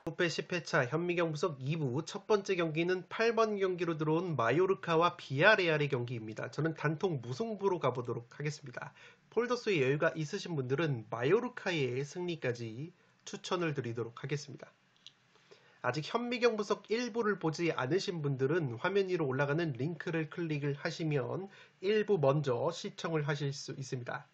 부패 10회차 현미경 분석 2부 첫 번째 경기는 8번 경기로 들어온 마요르카와 비아레알의 경기입니다. 저는 단통 무승부로 가보도록 하겠습니다. 폴더스의 여유가 있으신 분들은 마요르카의 승리까지 추천을 드리도록 하겠습니다. 아직 현미경 분석 1부를 보지 않으신 분들은 화면 위로 올라가는 링크를 클릭을 하시면 1부 먼저 시청을 하실 수 있습니다.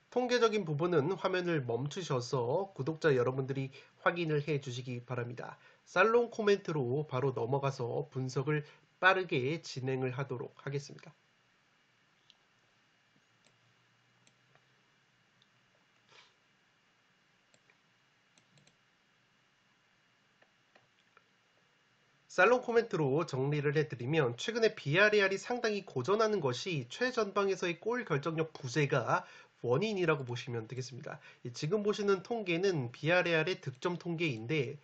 통계적인 부분은 화면을 멈추셔서 구독자 여러분들이 확인을 해 주시기 바랍니다. 살롱 코멘트로 바로 넘어가서 분석을 빠르게 진행을 하도록 하겠습니다. 살롱 코멘트로 정리를 해드리면 최근에 비아레알이 상당히 고전하는 것이 최전방에서의 골 결정력 부재가 원인이라고 보시면 되겠습니다. 지금 보시는 통계는 비아레알의 득점 통계인데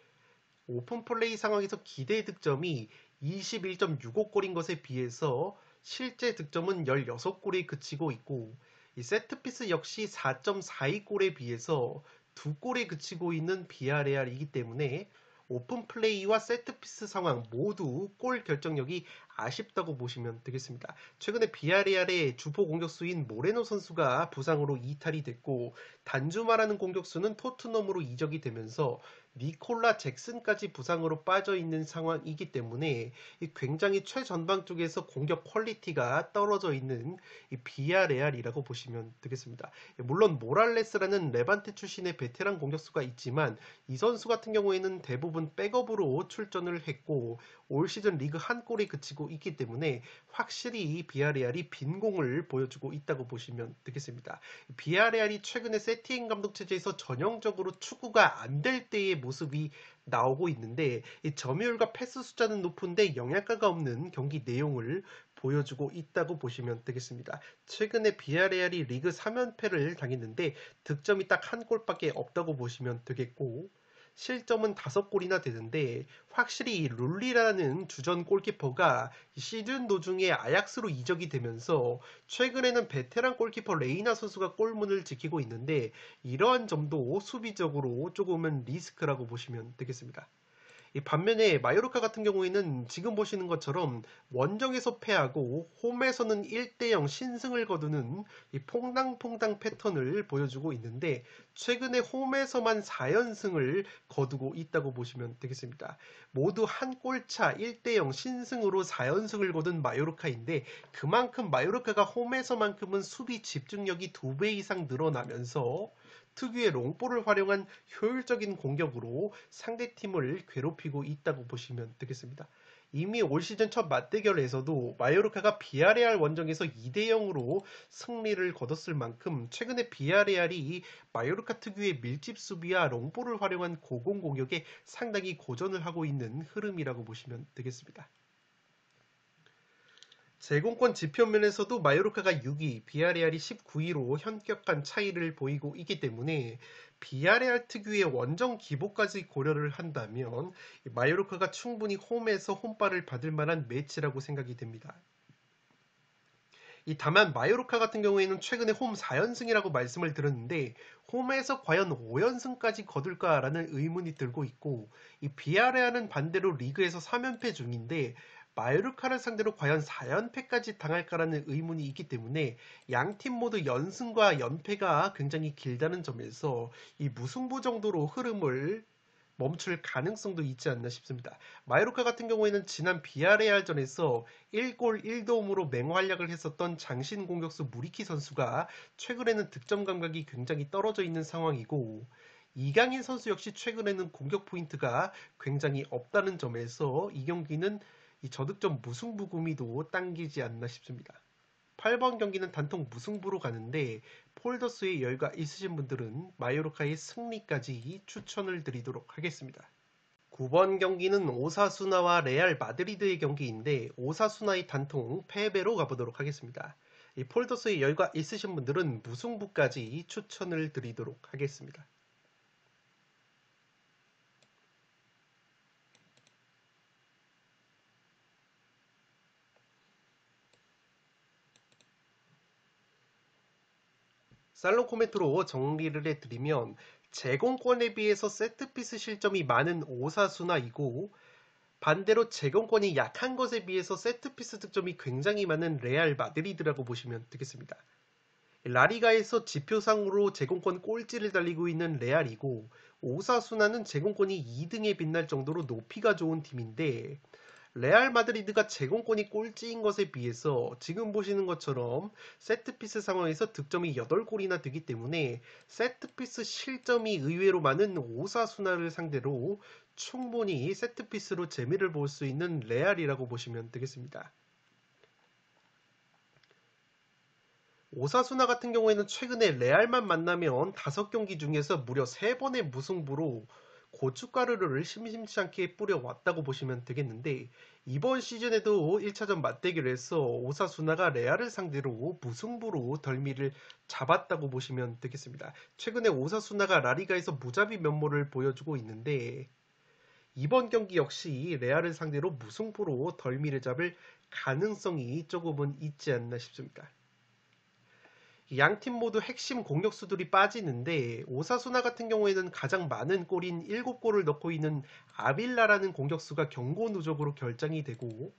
오픈 플레이 상황에서 기대 득점이 21.65골인 것에 비해서 실제 득점은 16골에 그치고 있고 이 세트피스 역시 4.42골에 비해서 2골에 그치고 있는 비아레알이기 때문에 오픈 플레이와 세트피스 상황 모두 골 결정력이 아쉽다고 보시면 되겠습니다. 최근에 비아레알의 주포 공격수인 모레노 선수가 부상으로 이탈이 됐고 단주마라는 공격수는 토트넘으로 이적이 되면서 니콜라 잭슨까지 부상으로 빠져 있는 상황이기 때문에 굉장히 최전방 쪽에서 공격 퀄리티가 떨어져 있는 이 비아레알이라고 보시면 되겠습니다. 물론 모랄레스라는 레반테 출신의 베테랑 공격수가 있지만 이 선수 같은 경우에는 대부분 백업으로 출전을 했고 올 시즌 리그 한 골에 그치고 있기 때문에 확실히 비아레알이 빈공을 보여주고 있다고 보시면 되겠습니다. 비아레알이 최근에 세티엔 감독 체제에서 전형적으로 추구가 안 될 때의 모습이 나오고 있는데 이 점유율과 패스 숫자는 높은데 영향가가 없는 경기 내용을 보여주고 있다고 보시면 되겠습니다. 최근에 비아레알이 리그 3연패를 당했는데 득점이 딱 한 골밖에 없다고 보시면 되겠고 실점은 5골이나 되는데 확실히 룰리라는 주전 골키퍼가 시즌 도중에 아약스로 이적이 되면서 최근에는 베테랑 골키퍼 레이나 선수가 골문을 지키고 있는데 이러한 점도 수비적으로 조금은 리스크라고 보시면 되겠습니다. 이 반면에 마요르카 같은 경우에는 지금 보시는 것처럼 원정에서 패하고 홈에서는 1대0 신승을 거두는 이 퐁당퐁당 패턴을 보여주고 있는데 최근에 홈에서만 4연승을 거두고 있다고 보시면 되겠습니다. 모두 한 골차 1대0 신승으로 4연승을 거둔 마요르카인데 그만큼 마요르카가 홈에서만큼은 수비 집중력이 2배 이상 늘어나면서 특유의 롱볼을 활용한 효율적인 공격으로 상대팀을 괴롭히고 있다고 보시면 되겠습니다. 이미 올 시즌 첫 맞대결에서도 마요르카가 비아레알 원정에서 2대0으로 승리를 거뒀을 만큼 최근에 비아레알이 마요르카 특유의 밀집 수비와 롱볼을 활용한 고공 공격에 상당히 고전을 하고 있는 흐름이라고 보시면 되겠습니다. 제공권 지표면에서도 마요르카가 6위, 비아레알이 19위로 현격한 차이를 보이고 있기 때문에 비아레알 특유의 원정 기복까지 고려를 한다면 마요르카가 충분히 홈에서 홈발을 받을 만한 매치라고 생각이 됩니다. 다만 마요르카 같은 경우에는 최근에 홈 4연승이라고 말씀을 드렸는데 홈에서 과연 5연승까지 거둘까라는 의문이 들고 있고 이 비아레알은 반대로 리그에서 3연패 중인데 마요르카를 상대로 과연 4연패까지 당할까라는 의문이 있기 때문에 양팀 모두 연승과 연패가 굉장히 길다는 점에서 이 무승부 정도로 흐름을 멈출 가능성도 있지 않나 싶습니다. 마요르카 같은 경우에는 지난 비아레알전에서 1골 1도움으로 맹활약을 했었던 장신 공격수 무리키 선수가 최근에는 득점 감각이 굉장히 떨어져 있는 상황이고 이강인 선수 역시 최근에는 공격 포인트가 굉장히 없다는 점에서 이 경기는 이 저득점 무승부 구미도 당기지 않나 싶습니다. 8번 경기는 단통 무승부로 가는데 폴더스의 여유가 있으신 분들은 마요르카의 승리까지 추천을 드리도록 하겠습니다. 9번 경기는 오사수나와 레알 마드리드의 경기인데 오사수나의 단통 패배로 가보도록 하겠습니다. 이 폴더스의 여유가 있으신 분들은 무승부까지 추천을 드리도록 하겠습니다. 살롱 코멘트로 정리를 해드리면 제공권에 비해서 세트피스 실점이 많은 오사수나이고 반대로 제공권이 약한 것에 비해서 세트피스 득점이 굉장히 많은 레알 마드리드라고 보시면 되겠습니다. 라리가에서 지표상으로 제공권 꼴찌를 달리고 있는 레알이고 오사수나는 제공권이 2등에 빛날 정도로 높이가 좋은 팀인데 레알 마드리드가 제공권이 꼴찌인 것에 비해서 지금 보시는 것처럼 세트피스 상황에서 득점이 8골이나 되기 때문에 세트피스 실점이 의외로 많은 오사수나를 상대로 충분히 세트피스로 재미를 볼 수 있는 레알이라고 보시면 되겠습니다. 오사수나 같은 경우에는 최근에 레알만 만나면 5경기 중에서 무려 3번의 무승부로 고춧가루를 심심치 않게 뿌려왔다고 보시면 되겠는데 이번 시즌에도 1차전 맞대결에서 오사수나가 레알을 상대로 무승부로 덜미를 잡았다고 보시면 되겠습니다. 최근에 오사수나가 라리가에서 무자비 면모를 보여주고 있는데 이번 경기 역시 레알을 상대로 무승부로 덜미를 잡을 가능성이 조금은 있지 않나 싶습니다. 양팀 모두 핵심 공격수들이 빠지는데 오사수나 같은 경우에는 가장 많은 골인 7골을 넣고 있는 아빌라라는 공격수가 경고 누적으로 결장이 되고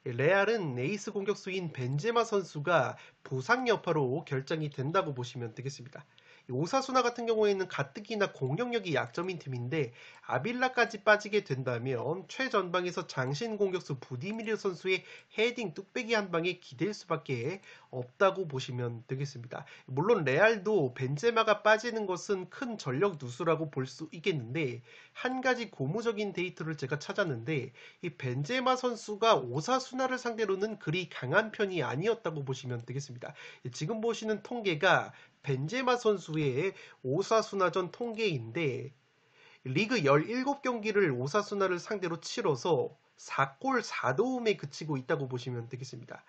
레알은 에이스 공격수인 벤제마 선수가 부상 여파로 결장이 된다고 보시면 되겠습니다. 오사수나 같은 경우에는 가뜩이나 공격력이 약점인 팀인데 아빌라까지 빠지게 된다면 최전방에서 장신 공격수 부디미르 선수의 헤딩 뚝배기 한 방에 기댈 수밖에 없다고 보시면 되겠습니다. 물론 레알도 벤제마가 빠지는 것은 큰 전력 누수라고 볼 수 있겠는데 한 가지 고무적인 데이터를 제가 찾았는데 이 벤제마 선수가 오사수나를 상대로는 그리 강한 편이 아니었다고 보시면 되겠습니다. 지금 보시는 통계가 벤제마 선수의 오사수나전 통계인데 리그 17경기를 오사수나를 상대로 치러서 4골 4도움에 그치고 있다고 보시면 되겠습니다.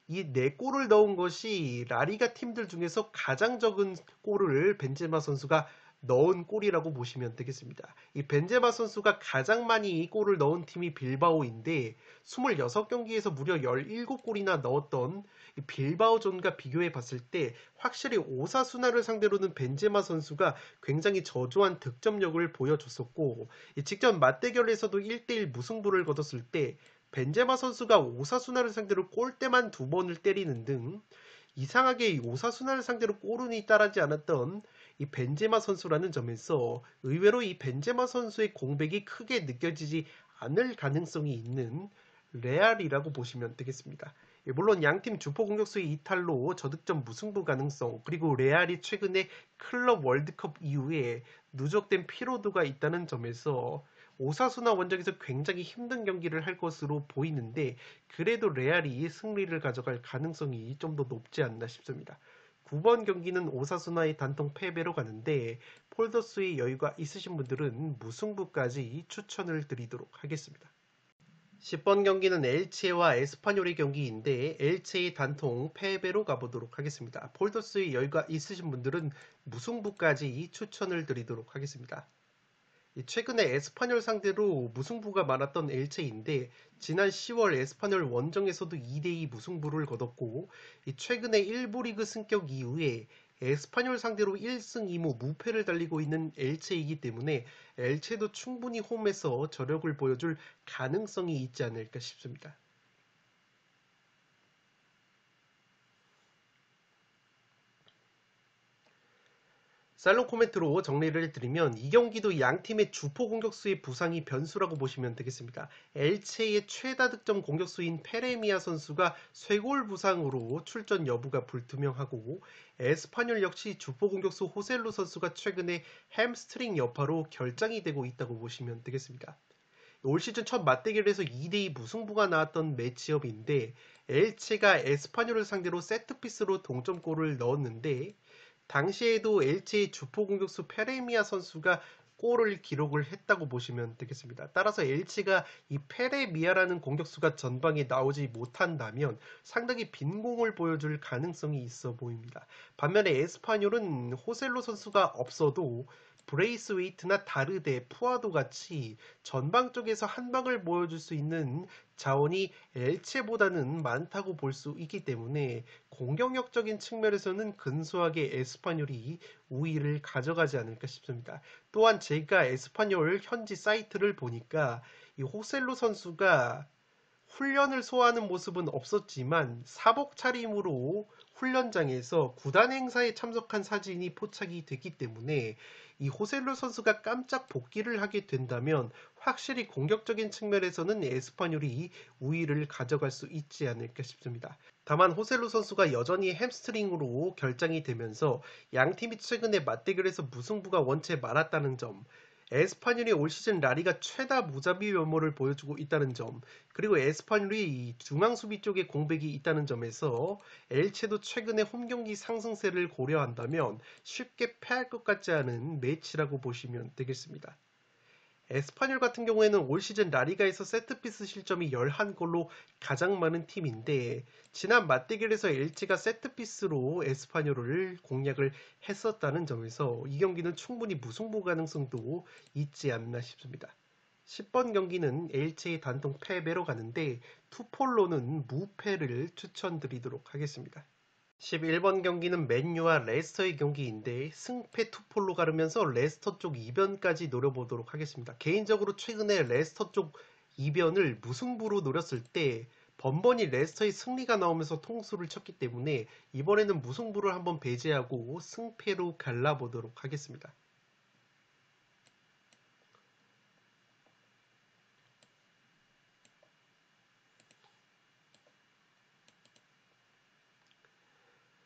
이 4골을 넣은 것이 라리가 팀들 중에서 가장 적은 골을 벤제마 선수가 넣은 골이라고 보시면 되겠습니다. 이 벤제마 선수가 가장 많이 골을 넣은 팀이 빌바오인데 26경기에서 무려 17골이나 넣었던 빌바오전과 비교해 봤을 때 확실히 오사수나를 상대로는 벤제마 선수가 굉장히 저조한 득점력을 보여줬었고 직전 맞대결에서도 1대1 무승부를 거뒀을 때 벤제마 선수가 오사수나를 상대로 골대만 2번을 때리는 등 이상하게 오사수나를 상대로 골운이 따르지 않았던 이 벤제마 선수라는 점에서 의외로 이 벤제마 선수의 공백이 크게 느껴지지 않을 가능성이 있는 레알이라고 보시면 되겠습니다. 물론 양팀 주포 공격수의 이탈로 저득점 무승부 가능성 그리고 레알이 최근에 클럽 월드컵 이후에 누적된 피로도가 있다는 점에서 오사수나 원정에서 굉장히 힘든 경기를 할 것으로 보이는데 그래도 레알이 승리를 가져갈 가능성이 좀 더 높지 않나 싶습니다. 9번 경기는 오사수나의 단통 패배로 가는데 폴더스의 여유가 있으신 분들은 무승부까지 추천을 드리도록 하겠습니다. 10번 경기는 엘체와 에스파뇰의 경기인데 엘체의 단통 패배로 가보도록 하겠습니다. 폴더스의 여유가 있으신 분들은 무승부까지 추천을 드리도록 하겠습니다. 최근에 에스파뇰 상대로 무승부가 많았던 엘체인데 지난 10월 에스파뇰 원정에서도 2대2 무승부를 거뒀고 최근에 1부 리그 승격 이후에 에스파뇰 상대로 1승 2무 무패를 달리고 있는 엘체이기 때문에 엘체도 충분히 홈에서 저력을 보여줄 가능성이 있지 않을까 싶습니다. 살롱 코멘트로 정리를 해드리면 이 경기도 양팀의 주포 공격수의 부상이 변수라고 보시면 되겠습니다. 엘체의 최다 득점 공격수인 페레미아 선수가 쇄골 부상으로 출전 여부가 불투명하고 에스파뇰 역시 주포 공격수 호셀루 선수가 최근에 햄스트링 여파로 결장이 되고 있다고 보시면 되겠습니다. 올 시즌 첫 맞대결에서 2대2 무승부가 나왔던 매치업인데 엘체가 에스파뇰을 상대로 세트피스로 동점골을 넣었는데 당시에도 엘체의 주포 공격수 페레미아 선수가 골을 기록을 했다고 보시면 되겠습니다. 따라서 엘체가 이 페레미아라는 공격수가 전방에 나오지 못한다면 상당히 빈공을 보여줄 가능성이 있어 보입니다. 반면에 에스파뇰은 호셀로 선수가 없어도 브레이스웨이트나 다르데, 푸아도 같이 전방 쪽에서 한 방을 보여줄 수 있는 자원이 엘체보다는 많다고 볼 수 있기 때문에 공격력적인 측면에서는 근소하게 에스파뇰이 우위를 가져가지 않을까 싶습니다. 또한 제가 에스파뇰 현지 사이트를 보니까 이 호셀루 선수가 훈련을 소화하는 모습은 없었지만 사복 차림으로 훈련장에서 구단 행사에 참석한 사진이 포착이 됐기 때문에 이 호셀루 선수가 깜짝 복귀를 하게 된다면 확실히 공격적인 측면에서는 에스파뇰이 우위를 가져갈 수 있지 않을까 싶습니다. 다만 호셀루 선수가 여전히 햄스트링으로 결장이 되면서 양팀이 최근에 맞대결에서 무승부가 원체 많았다는 점, 에스파뇰이 올 시즌 라리가 최다 무자비 면모를 보여주고 있다는 점, 그리고 에스파뇰이 중앙 수비 쪽에 공백이 있다는 점에서 엘체도 최근에 홈 경기 상승세를 고려한다면 쉽게 패할 것 같지 않은 매치라고 보시면 되겠습니다. 에스파뇰 같은 경우에는 올 시즌 라리가에서 세트피스 실점이 11골로 가장 많은 팀인데 지난 맞대결에서 엘체가 세트피스로 에스파뇰을 공략을 했었다는 점에서 이 경기는 충분히 무승부 가능성도 있지 않나 싶습니다. 10번 경기는 엘체의 단통 패배로 가는데 투폴로는 무패를 추천드리도록 하겠습니다. 11번 경기는 맨유와 레스터의 경기인데 승패 투폴로 가르면서 레스터 쪽 이변까지 노려보도록 하겠습니다. 개인적으로 최근에 레스터 쪽 이변을 무승부로 노렸을 때 번번이 레스터의 승리가 나오면서 통수를 쳤기 때문에 이번에는 무승부를 한번 배제하고 승패로 갈라보도록 하겠습니다.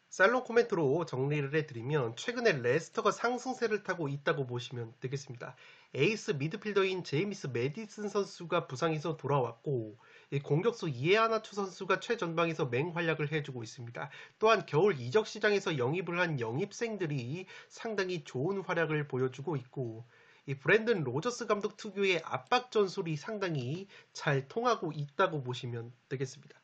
살롱 코멘트로 정리를 해드리면 최근에 레스터가 상승세를 타고 있다고 보시면 되겠습니다. 에이스 미드필더인 제이미스 메디슨 선수가 부상에서 돌아왔고 공격수 이에아나초 선수가 최전방에서 맹활약을 해주고 있습니다. 또한 겨울 이적 시장에서 영입을 한 영입생들이 상당히 좋은 활약을 보여주고 있고 이 브랜든 로저스 감독 특유의 압박 전술이 상당히 잘 통하고 있다고 보시면 되겠습니다.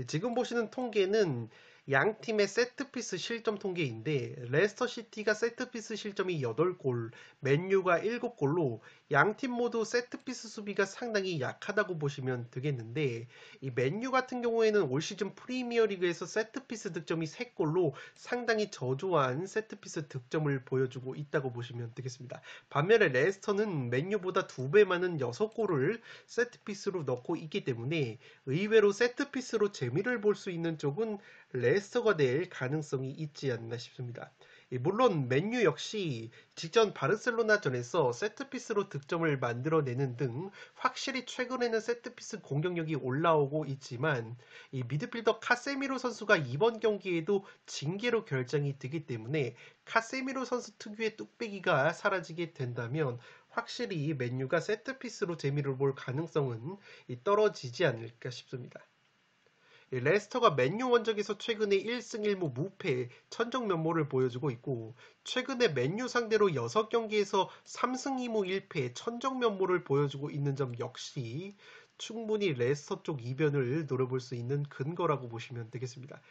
지금 보시는 통계는 양 팀의 세트피스 실점 통계인데 레스터 시티가 세트피스 실점이 8골, 맨유가 7골로 양 팀 모두 세트피스 수비가 상당히 약하다고 보시면 되겠는데 이 맨유 같은 경우에는 올 시즌 프리미어리그에서 세트피스 득점이 3골로 상당히 저조한 세트피스 득점을 보여주고 있다고 보시면 되겠습니다. 반면에 레스터는 맨유보다 2배 많은 6골을 세트피스로 넣고 있기 때문에 의외로 세트피스로 재미를 볼 수 있는 쪽은 레스터가 될 가능성이 있지 않나 싶습니다. 물론 맨유 역시 직전 바르셀로나전에서 세트피스로 득점을 만들어내는 등 확실히 최근에는 세트피스 공격력이 올라오고 있지만 이 미드필더 카세미로 선수가 이번 경기에도 징계로 결정이 되기 때문에 카세미로 선수 특유의 뚝배기가 사라지게 된다면 확실히 맨유가 세트피스로 재미를 볼 가능성은 떨어지지 않을까 싶습니다. 레스터가 맨유 원정에서 최근에 1승 1무 무패 천정 면모를 보여주고 있고 최근에 맨유 상대로 6경기에서 3승 2무 1패 천정 면모를 보여주고 있는 점 역시 충분히 레스터 쪽 이변을 노려볼 수 있는 근거라고 보시면 되겠습니다.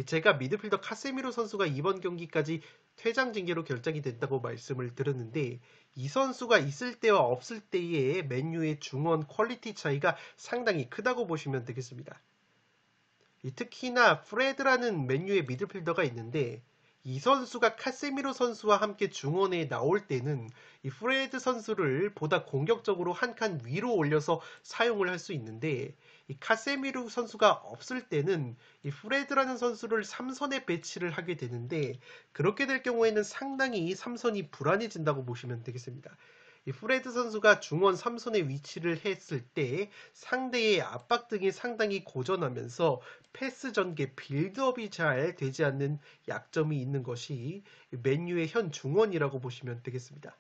제가 미드필더 카세미로 선수가 이번 경기까지 퇴장 징계로 결정이 된다고 말씀을 드렸는데 이 선수가 있을 때와 없을 때의 맨유의 중원 퀄리티 차이가 상당히 크다고 보시면 되겠습니다. 특히나 프레드라는 맨유의 미드필더가 있는데 이 선수가 카세미로 선수와 함께 중원에 나올 때는 이 프레드 선수를 보다 공격적으로 한 칸 위로 올려서 사용을 할 수 있는데 이 카세미로 선수가 없을 때는 이 프레드라는 선수를 3선에 배치를 하게 되는데 그렇게 될 경우에는 상당히 3선이 불안해진다고 보시면 되겠습니다. 이 프레드 선수가 중원 3선에 위치를 했을 때 상대의 압박 등이 상당히 고전하면서 패스 전개 빌드업이 잘 되지 않는 약점이 있는 것이 맨유의 현 중원이라고 보시면 되겠습니다.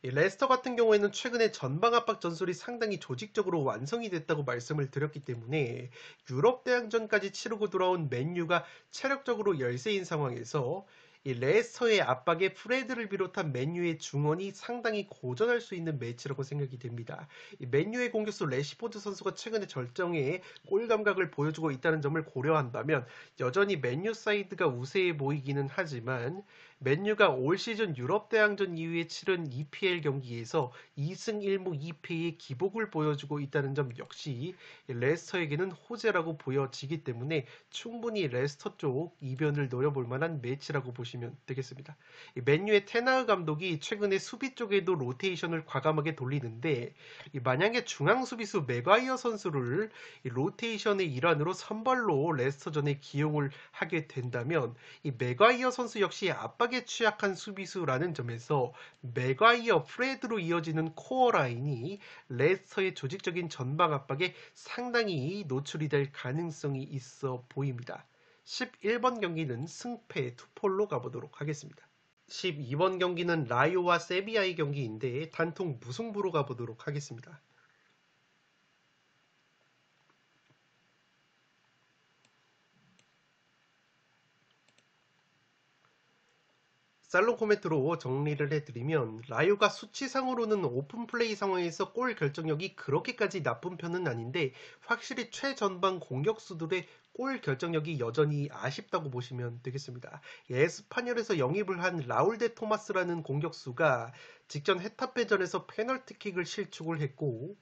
레스터 같은 경우에는 최근에 전방 압박 전술이 상당히 조직적으로 완성이 됐다고 말씀을 드렸기 때문에 유럽 대항전까지 치르고 돌아온 맨유가 체력적으로 열세인 상황에서 이 레스터의 압박에 프레드를 비롯한 맨유의 중원이 상당히 고전할 수 있는 매치라고 생각이 됩니다. 이 맨유의 공격수 레시포드 선수가 최근에 절정의 골 감각을 보여주고 있다는 점을 고려한다면 여전히 맨유 사이드가 우세해 보이기는 하지만 맨유가 올 시즌 유럽 대항전 이후에 치른 EPL 경기에서 2승 1무 2패의 기복을 보여주고 있다는 점 역시 레스터에게는 호재라고 보여지기 때문에 충분히 레스터 쪽 이변을 노려볼 만한 매치라고 보시면 되겠습니다. 맨유의 테나흐 감독이 최근에 수비 쪽에도 로테이션을 과감하게 돌리는데 만약에 중앙 수비수 맥과이어 선수를 로테이션의 일환으로 선발로 레스터전에 기용을 하게 된다면 이 맥과이어 선수 역시 압박에 취약한 수비수라는 점에서 맥과이어, 프레드로 이어지는 코어 라인이 레스터의 조직적인 전방 압박에 상당히 노출이 될 가능성이 있어 보입니다. 11번 경기는 승패 투폴로 가보도록 하겠습니다. 12번 경기는 라요와 세비야의 경기인데 단통 무승부로 가보도록 하겠습니다. 살롱 코멘트로 정리를 해드리면 라요가 수치상으로는 오픈플레이 상황에서 골 결정력이 그렇게까지 나쁜 편은 아닌데 확실히 최전방 공격수들의 골 결정력이 여전히 아쉽다고 보시면 되겠습니다. 에스파뇰에서 영입을 한 라울 데 토마스라는 공격수가 직전 헤타페전에서 페널티킥을 실축을 했고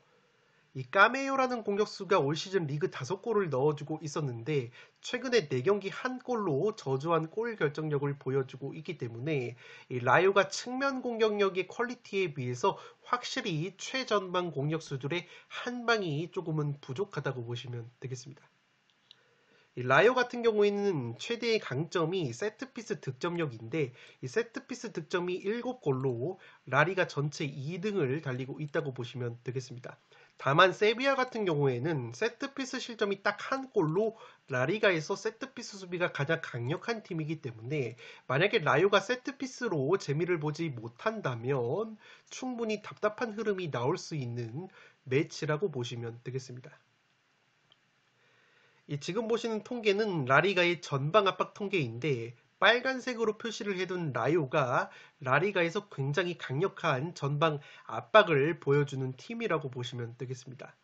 이 까메요라는 공격수가 올 시즌 리그 5골을 넣어주고 있었는데 최근에 4경기 1골로 저조한 골 결정력을 보여주고 있기 때문에 이 라요가 측면 공격력의 퀄리티에 비해서 확실히 최전방 공격수들의 한 방이 조금은 부족하다고 보시면 되겠습니다. 이 라요 같은 경우에는 최대의 강점이 세트피스 득점력인데 이 세트피스 득점이 7골로 라리가 전체 2등을 달리고 있다고 보시면 되겠습니다. 다만 세비야 같은 경우에는 세트피스 실점이 딱 1골로 라리가에서 세트피스 수비가 가장 강력한 팀이기 때문에 만약에 라요가 세트피스로 재미를 보지 못한다면 충분히 답답한 흐름이 나올 수 있는 매치라고 보시면 되겠습니다. 지금 보시는 통계는 라리가의 전방 압박 통계인데 빨간색으로 표시를 해둔 라요가 라리가에서 굉장히 강력한 전방 압박을 보여주는 팀이라고 보시면 되겠습니다.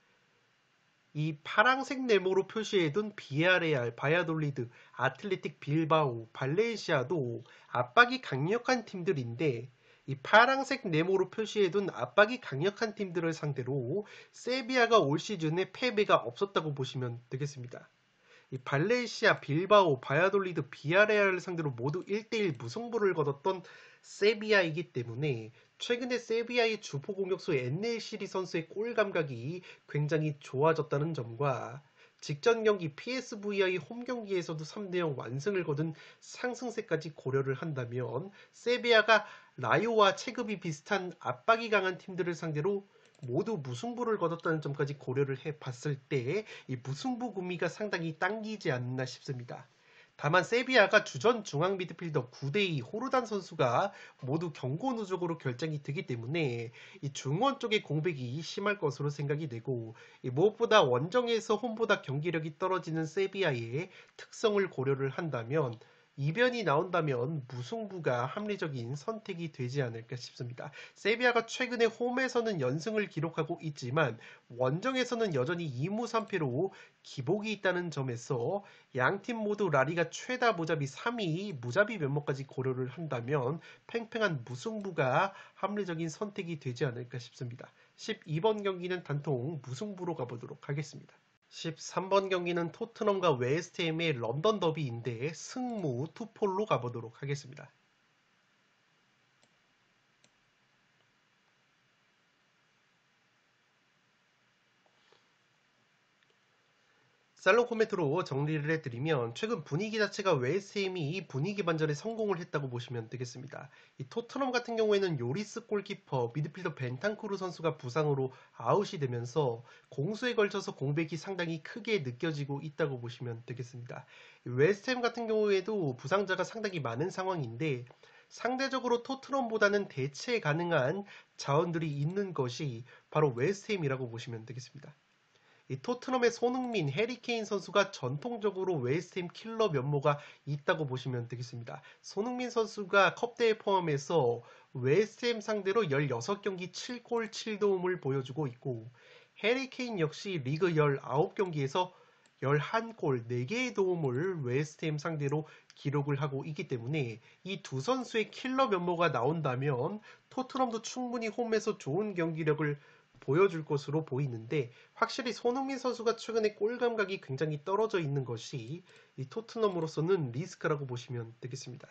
이 파랑색 네모로 표시해둔 비아레알, 바야돌리드, 아틀레틱 빌바오, 발렌시아도 압박이 강력한 팀들인데 이 파랑색 네모로 표시해둔 압박이 강력한 팀들을 상대로 세비야가 올 시즌에 패배가 없었다고 보시면 되겠습니다. 이 발렌시아, 빌바오, 바야돌리드, 비아레알을 상대로 모두 1대1 무승부를 거뒀던 세비야이기 때문에 최근에 세비야의 주포 공격수 엔네시리 선수의 골 감각이 굉장히 좋아졌다는 점과 직전 경기 PSV의 홈 경기에서도 3대0 완승을 거둔 상승세까지 고려를 한다면 세비야가 라요와 체급이 비슷한 압박이 강한 팀들을 상대로 모두 무승부를 거뒀다는 점까지 고려를 해봤을 때 이 무승부 구미가 상당히 당기지 않나 싶습니다. 다만 세비야가 주전 중앙 미드필더 9대2 호르단 선수가 모두 경고 누적으로 결정이 되기 때문에 이 중원 쪽의 공백이 심할 것으로 생각이 되고 무엇보다 원정에서 홈보다 경기력이 떨어지는 세비야의 특성을 고려를 한다면 이변이 나온다면 무승부가 합리적인 선택이 되지 않을까 싶습니다. 세비야가 최근에 홈에서는 연승을 기록하고 있지만 원정에서는 여전히 2무 3패로 기복이 있다는 점에서 양팀 모두 라리가 최다 무자비 3위 무자비 면모까지 고려를 한다면 팽팽한 무승부가 합리적인 선택이 되지 않을까 싶습니다. 12번 경기는 단통 무승부로 가보도록 하겠습니다. 13번 경기는 토트넘과 웨스트햄의 런던 더비인데 승무 투폴로 가보도록 하겠습니다. 살롱 코멘트로 정리를 해드리면 최근 분위기 자체가 웨스트햄이 분위기 반전에 성공을 했다고 보시면 되겠습니다. 이 토트넘 같은 경우에는 요리스 골키퍼, 미드필더 벤탄쿠르 선수가 부상으로 아웃이 되면서 공수에 걸쳐서 공백이 상당히 크게 느껴지고 있다고 보시면 되겠습니다. 웨스트햄 같은 경우에도 부상자가 상당히 많은 상황인데 상대적으로 토트넘보다는 대체 가능한 자원들이 있는 것이 바로 웨스트햄이라고 보시면 되겠습니다. 이 토트넘의 손흥민, 해리케인 선수가 전통적으로 웨스트햄 킬러 면모가 있다고 보시면 되겠습니다. 손흥민 선수가 컵대회 포함해서 웨스트햄 상대로 16경기 7골 7도움을 보여주고 있고 해리케인 역시 리그 19경기에서 11골, 4개의 도움을 웨스트햄 상대로 기록을 하고 있기 때문에 이 두 선수의 킬러 면모가 나온다면 토트넘도 충분히 홈에서 좋은 경기력을 보여줄 것으로 보이는데 확실히 손흥민 선수가 최근에 골 감각이 굉장히 떨어져 있는 것이 이 토트넘으로서는 리스크라고 보시면 되겠습니다.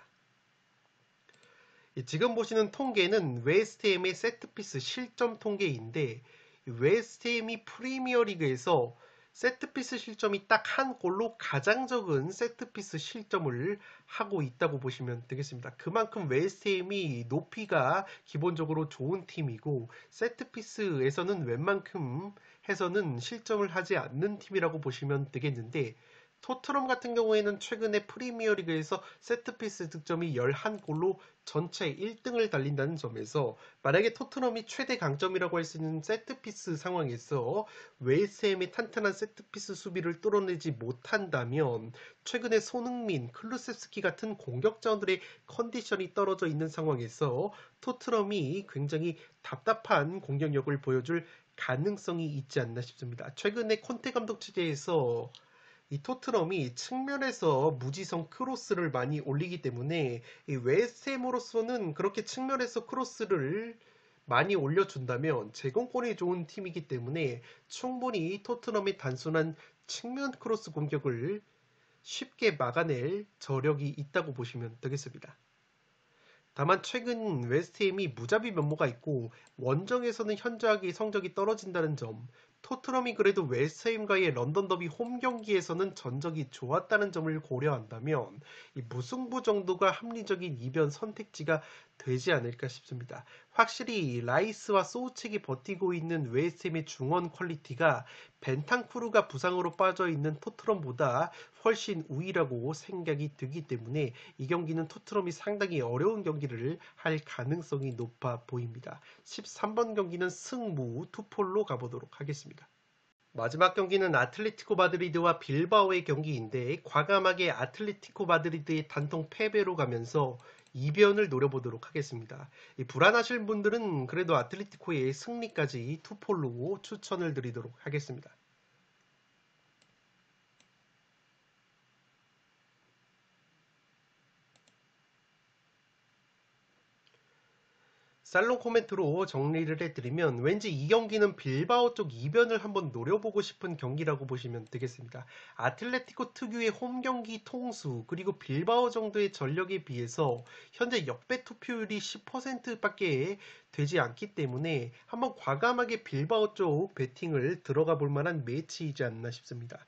지금 보시는 통계는 웨스트햄의 세트피스 실점 통계인데 웨스트햄이 프리미어리그에서 세트피스 실점이 딱 한 골로 가장 적은 세트피스 실점을 하고 있다고 보시면 되겠습니다. 그만큼 웨스트햄이 높이가 기본적으로 좋은 팀이고 세트피스에서는 웬만큼 해서는 실점을 하지 않는 팀이라고 보시면 되겠는데 토트넘 같은 경우에는 최근에 프리미어리그에서 세트피스 득점이 11골로 전체 1등을 달린다는 점에서 만약에 토트넘이 최대 강점이라고 할 수 있는 세트피스 상황에서 웨스트햄의 탄탄한 세트피스 수비를 뚫어내지 못한다면 최근에 손흥민, 클루세스키 같은 공격자들의 컨디션이 떨어져 있는 상황에서 토트넘이 굉장히 답답한 공격력을 보여줄 가능성이 있지 않나 싶습니다. 최근에 콘테 감독 체제에서 이 토트넘이 측면에서 무지성 크로스를 많이 올리기 때문에 이 웨스트햄으로서는 그렇게 측면에서 크로스를 많이 올려준다면 제공권이 좋은 팀이기 때문에 충분히 토트넘의 단순한 측면 크로스 공격을 쉽게 막아낼 저력이 있다고 보시면 되겠습니다. 다만 최근 웨스트햄이 무자비 면모가 있고 원정에서는 현저하게 성적이 떨어진다는 점, 토트넘이 그래도 웨스트햄과의 런던 더비 홈 경기에서는 전적이 좋았다는 점을 고려한다면 이 무승부 정도가 합리적인 이변 선택지가 되지 않을까 싶습니다. 확실히 라이스와 소우책이 버티고 있는 웨스트햄의 중원 퀄리티가 벤탄쿠르가 부상으로 빠져있는 토트넘보다 훨씬 우위라고 생각이 들기 때문에 이 경기는 토트넘이 상당히 어려운 경기를 할 가능성이 높아 보입니다. 13번 경기는 승무 투폴로 가보도록 하겠습니다. 마지막 경기는 아틀레티코 마드리드와 빌바오의 경기인데 과감하게 아틀레티코 마드리드의 단통 패배로 가면서 이변을 노려보도록 하겠습니다. 불안하실 분들은 그래도 아틀레티코의 승리까지 투폴로 추천을 드리도록 하겠습니다. 살롱 코멘트로 정리를 해드리면 왠지 이 경기는 빌바오 쪽 이변을 한번 노려보고 싶은 경기라고 보시면 되겠습니다. 아틀레티코 특유의 홈 경기 통수 그리고 빌바오 정도의 전력에 비해서 현재 역배 투표율이 10%밖에 되지 않기 때문에 한번 과감하게 빌바오 쪽 배팅을 들어가 볼 만한 매치이지 않나 싶습니다.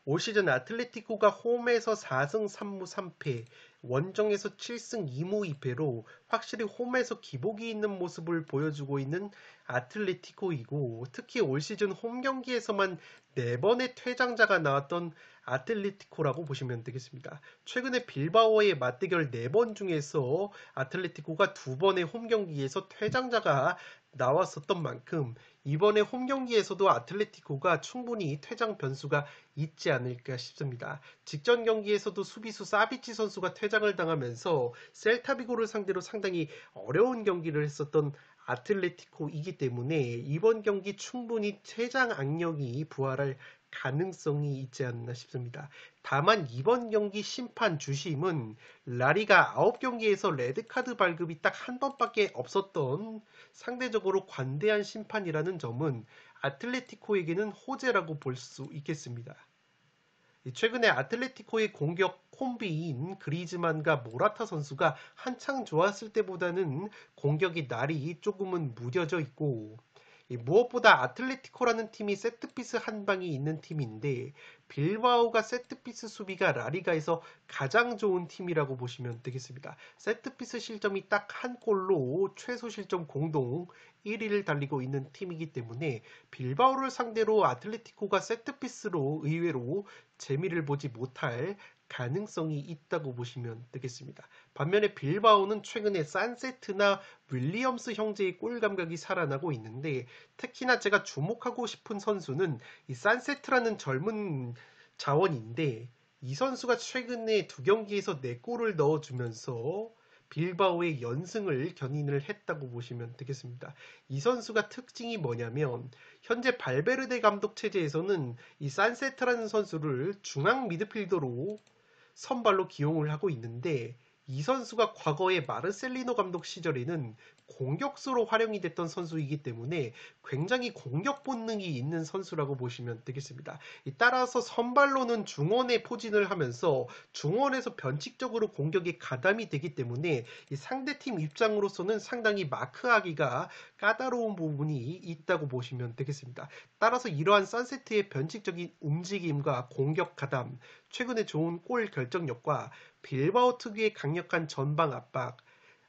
올 시즌 아틀레티코가 홈에서 4승 3무 3패, 원정에서 7승 2무 2패로 확실히 홈에서 기복이 있는 모습을 보여주고 있는 아틀레티코이고 특히 올 시즌 홈 경기에서만 4번의 퇴장자가 나왔던 아틀레티코라고 보시면 되겠습니다. 최근에 빌바오의 맞대결 4번 중에서 아틀레티코가 2번의 홈 경기에서 퇴장자가 나왔었던 만큼 이번에 홈 경기에서도 아틀레티코가 충분히 퇴장 변수가 있지 않을까 싶습니다. 직전 경기에서도 수비수 사비치 선수가 퇴장을 당하면서 셀타비고를 상대로 상당히 어려운 경기를 했었던 아틀레티코이기 때문에 이번 경기 충분히 퇴장 악령이 부활할 가능성이 있지 않나 싶습니다. 다만 이번 경기 심판 주심은 라리가 9경기에서 레드카드 발급이 딱 한 번밖에 없었던 상대적으로 관대한 심판이라는 점은 아틀레티코에게는 호재라고 볼 수 있겠습니다. 최근에 아틀레티코의 공격 콤비인 그리즈만과 모라타 선수가 한창 좋았을 때보다는 공격의 날이 조금은 무뎌져 있고 무엇보다 아틀레티코라는 팀이 세트피스 한 방이 있는 팀인데 빌바오가 세트피스 수비가 라리가에서 가장 좋은 팀이라고 보시면 되겠습니다. 세트피스 실점이 딱 한 골로 최소 실점 공동 1위를 달리고 있는 팀이기 때문에 빌바오를 상대로 아틀레티코가 세트피스로 의외로 재미를 보지 못할 가능성이 있다고 보시면 되겠습니다. 반면에 빌바오는 최근에 산세트나 윌리엄스 형제의 골 감각이 살아나고 있는데 특히나 제가 주목하고 싶은 선수는 이 산세트라는 젊은 자원인데 이 선수가 최근에 2경기에서 4골을 넣어주면서 빌바오의 연승을 견인을 했다고 보시면 되겠습니다. 이 선수가 특징이 뭐냐면 현재 발베르데 감독 체제에서는 이 산세트라는 선수를 중앙 미드필더로 선발로 기용을 하고 있는데 이 선수가 과거에 마르셀리노 감독 시절에는 공격수로 활용이 됐던 선수이기 때문에 굉장히 공격 본능이 있는 선수라고 보시면 되겠습니다. 따라서 선발로는 중원에 포진을 하면서 중원에서 변칙적으로 공격에 가담이 되기 때문에 이 상대팀 입장으로서는 상당히 마크하기가 까다로운 부분이 있다고 보시면 되겠습니다. 따라서 이러한 산세트의 변칙적인 움직임과 공격 가담, 최근에 좋은 골 결정력과 빌바오 특유의 강력한 전방 압박,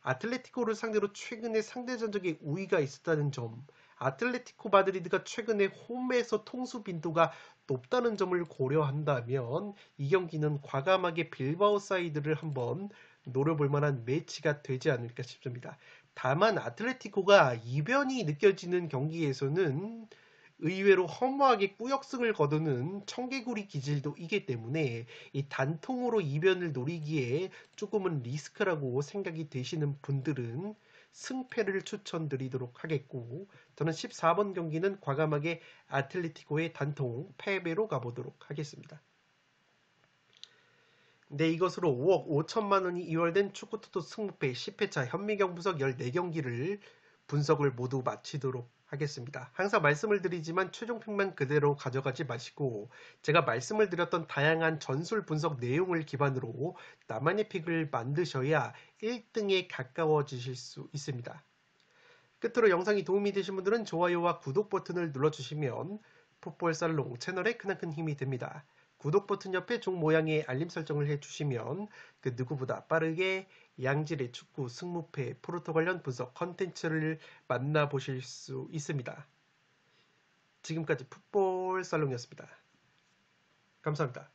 아틀레티코를 상대로 최근에 상대 전적에 우위가 있었다는 점, 아틀레티코 마드리드가 최근에 홈에서 통수 빈도가 높다는 점을 고려한다면 이 경기는 과감하게 빌바오 사이드를 한번 노려볼 만한 매치가 되지 않을까 싶습니다. 다만 아틀레티코가 이변이 느껴지는 경기에서는 의외로 허무하게 꾸역승을 거두는 청개구리 기질도 이기 때문에 이 단통으로 이변을 노리기에 조금은 리스크라고 생각이 되시는 분들은 승패를 추천드리도록 하겠고 저는 14번 경기는 과감하게 아틀레티코의 단통 패배로 가보도록 하겠습니다. 네, 이것으로 5억 5천만 원이 이월된 축구토토 승무패 10회차 현미경 분석 14경기를 분석을 모두 마치도록 하겠습니다. 항상 말씀을 드리지만 최종픽만 그대로 가져가지 마시고 제가 말씀을 드렸던 다양한 전술 분석 내용을 기반으로 나만의 픽을 만드셔야 1등에 가까워지실 수 있습니다. 끝으로 영상이 도움이 되신 분들은 좋아요와 구독 버튼을 눌러주시면 풋볼살롱 채널에 크나큰 힘이 됩니다. 구독 버튼 옆에 종 모양의 알림 설정을 해주시면 그 누구보다 빠르게 양질의 축구 승무패 프로토 관련 분석 컨텐츠를 만나보실 수 있습니다. 지금까지 풋볼살롱이었습니다. 감사합니다.